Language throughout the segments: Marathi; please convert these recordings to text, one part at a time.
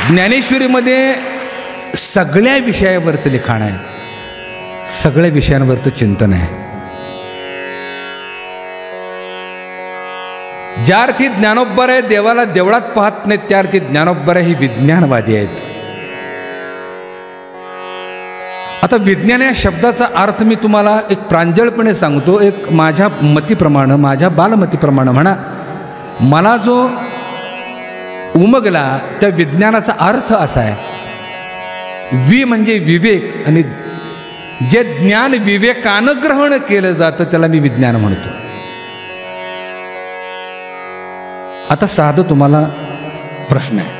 ज्ञानेश्वरीमध्ये सगळ्या विषयावरचं लिखाण आहे, सगळ्या विषयांवरचं चिंतन आहे. ज्या अर्थी ज्ञानोबराय आहे देवाला देवळात पाहत नाहीत, त्या अर्थी ज्ञानोबराय ही विज्ञानवादी आहेत. आता विज्ञान या शब्दाचा अर्थ मी तुम्हाला एक प्रांजळपणे सांगतो, एक माझ्या मतीप्रमाणे, माझ्या बालमतीप्रमाणे म्हणा, मला जो उमगला त्या विज्ञानाचा अर्थ असा आहे, वि म्हणजे विवेक, आणि जे ज्ञान विवेकानं ग्रहण केलं जातं त्याला मी विज्ञान म्हणतो. आता साधं तुम्हाला प्रश्न आहे,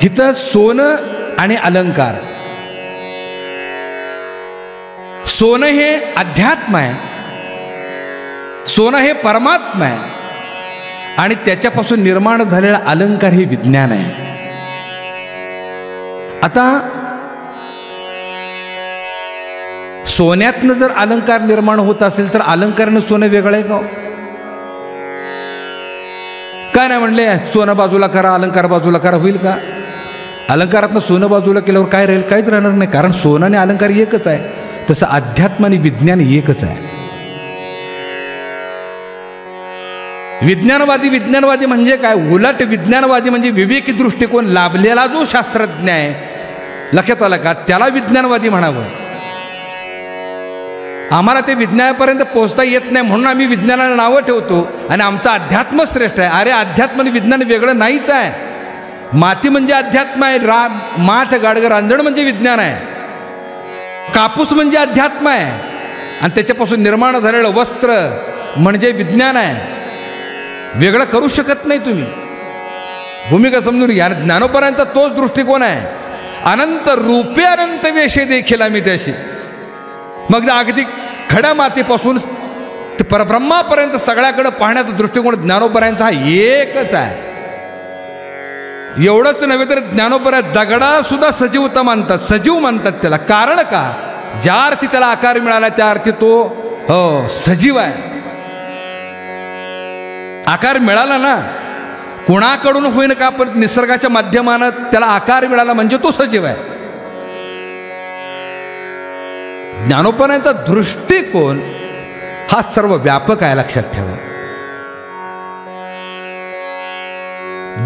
इथं सोनं आणि अलंकार, सोनं हे अध्यात्म आहे, सोनं हे परमात्मा आहे, आणि त्याच्यापासून निर्माण झालेला अलंकार हे विज्ञान आहे. आता सोन्यातनं जर अलंकार निर्माण होत असेल तर अलंकारानं सोनं वेगळं आहे का? काय नाही म्हणले सोनं बाजूला करा अलंकार बाजूला करा, होईल का? अलंकारातनं सोनं बाजूला केल्यावर काय राहील? काहीच राहणार नाही, कारण सोनं आणि अलंकार एकच आहे. तसं अध्यात्म आणि विज्ञान एकच आहे. विज्ञानवादी म्हणजे काय? उलट विज्ञानवादी म्हणजे विवेकी दृष्टिकोन लाभलेला जो शास्त्रज्ञ आहे, लक्षात आलं का, त्याला विज्ञानवादी म्हणावं. आम्हाला ते विज्ञानापर्यंत पोहोचता येत नाही म्हणून आम्ही विज्ञानाला नावं ठेवतो आणि आमचं अध्यात्म श्रेष्ठ आहे. अरे अध्यात्म आणि विज्ञान वेगळं नाहीच आहे. माती म्हणजे अध्यात्म आहे, माठ गाडगर रांजण म्हणजे विज्ञान आहे, कापूस म्हणजे अध्यात्म आहे, आणि त्याच्यापासून निर्माण झालेलं वस्त्र म्हणजे विज्ञान आहे. वेगळं करू शकत नाही तुम्ही. भूमिका समजून घ्या. ज्ञानोबरायांचा तोच दृष्टिकोन आहे. अनंत रूपे अनंत वेशे देखील आम्ही त्याशी, मग अगदी खड्या मातीपासून परब्रह्मापर्यंत सगळ्याकडे पाहण्याचा दृष्टिकोन ज्ञानोबरायांचा हा एकच आहे. एवढंच नव्हे तर ज्ञानोबराय दगडा सुद्धा सजीवता मानतात, सजीव मानतात त्याला. कारण का? ज्या अर्थी त्याला आकार मिळाला त्या अर्थी तो सजीव आहे. आकार मिळाला ना, कुणाकडून होईन का, पण निसर्गाच्या माध्यमानं त्याला आकार मिळाला म्हणजे तो सजीव आहे. ज्ञानोबरायांचा दृष्टिकोन हा सर्व व्यापक आहे, लक्षात ठेवा.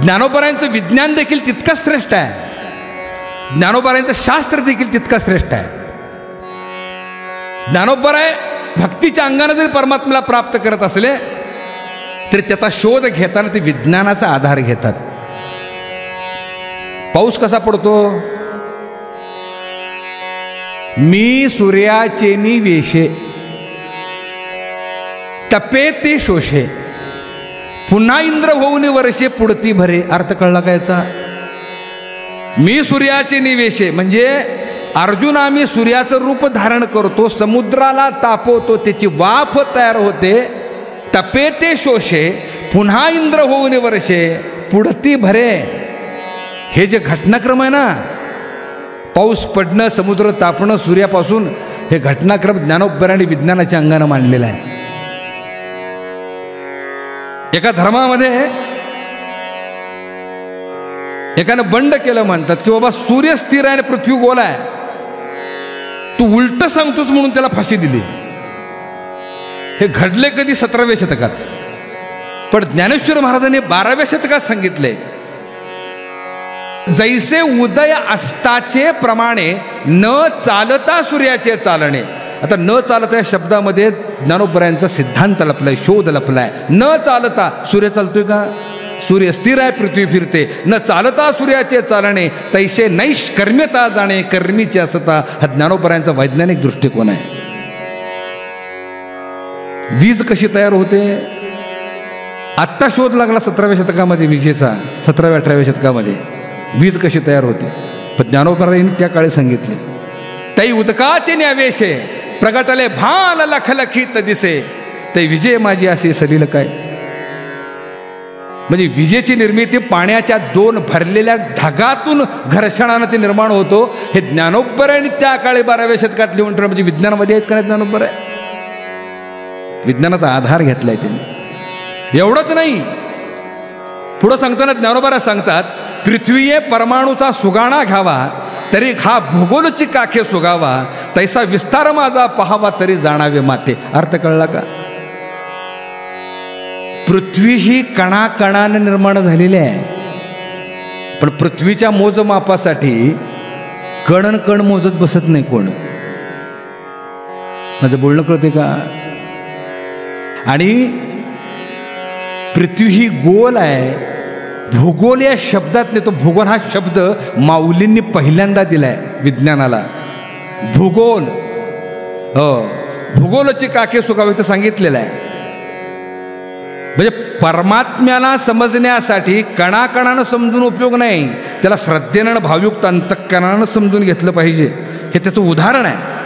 ज्ञानोबरायांचं विज्ञान देखील तितकंच श्रेष्ठ आहे, ज्ञानोबरायांचं शास्त्र देखील तितकं श्रेष्ठ आहे. ज्ञानोबराय भक्तीच्या अंगाने जरी परमात्म्याला प्राप्त करत असले तरी त्याचा शोध घेताना ते विज्ञानाचा आधार घेतात. पाऊस कसा पडतो? मी सूर्याचेनी वेशे तपे ते शोषे, पुन्हा इंद्र होऊन वर्षे पुढती भरे. अर्थ कळला का याचा? मी सूर्याचे निवेशे म्हणजे अर्जुन आम्ही सूर्याचं रूप धारण करतो, समुद्राला तापवतो, त्याची वाफ तयार होते, तपे ते शोषे, पुन्हा इंद्र होऊन वर्षे पुढती भरे. हे जे घटनाक्रम आहे ना, पाऊस पडणं, समुद्र तापणं, सूर्यापासून, हे घटनाक्रम ज्ञानोबरायांनी विज्ञानाच्या अंगानं मांडलेला आहे. एका धर्मामध्ये एकानं बंड केलं, म्हणतात की बाबा सूर्य स्थिर आहे आणि पृथ्वी गोल आहे, तू उलट सांगतोस म्हणून त्याला फाशी दिली. हे घडले कधी? 17व्या शतकात. पण ज्ञानेश्वर महाराजांनी 12व्या शतकात सांगितले, जैसे उदय अस्ताचे प्रमाणे न चालता सूर्याचे चालणे. आता न चालता या शब्दामध्ये ज्ञानोबरायांचा सिद्धांत लपलाय, शोध लपलाय. न चालता सूर्य चालतोय का? सूर्य स्थिर आहे, पृथ्वी फिरते. न चालता सूर्याचे चालणे, तैसे नैष्कर्म्यता जाणे, कर्मीची असता. हा ज्ञानोबरायांचा वैज्ञानिक दृष्टिकोन आहे. वीज कशी तयार होते? आत्ता शोध लागला 17व्या शतकामध्ये विजेचा, 17व्या-18व्या शतकामध्ये वीज कशी तयार होते. पण ज्ञानोबरायांनी त्या काळी सांगितले, तै उदकाचे न्यावेशे प्रगटले भान लखलखीत दिसे, ते विजय माझी असे सलील काय. म्हणजे विजेची निर्मिती पाण्याच्या 2 भरलेल्या ढगातून घर्षणानं ते निर्माण होतो. हे ज्ञानोबरायांनी त्या काळी 12व्या शतकात लिहून ठेवलं. म्हणजे विज्ञानामध्ये आहेत का ज्ञानोबराय? विज्ञानाचा आधार घेतलाय त्यांनी. एवढंच नाही, पुढं सांगताना ज्ञानोबा सांगतात, पृथ्वीये परमाणूचा सुगाणा घ्यावा, तरी हा भूगोलची काखे सुगावा, तैसा विस्तार माझा पहावा, तरी जाणावे माते. अर्थ कळला का? पृथ्वी ही कणाकणाने निर्माण झालेली आहे, पण पृथ्वीच्या मोजमापासाठी कण कण मोजत बसत नाही कोण. माझं बोलणं कळते का? आणि पृथ्वी ही गोल आहे. भूगोल या शब्दात नाही, तो भूगोल हा शब्द माऊलींनी पहिल्यांदा दिलाय विज्ञानाला. भूगोल, हो, भूगोलाची काके सुगावी तर सांगितलेलं आहे. म्हणजे परमात्म्याला समजण्यासाठी कणाकणानं समजून उपयोग नाही, त्याला श्रद्धेनं भावयुक्त अंतःकरणानं समजून घेतलं पाहिजे. हे त्याचं उदाहरण आहे.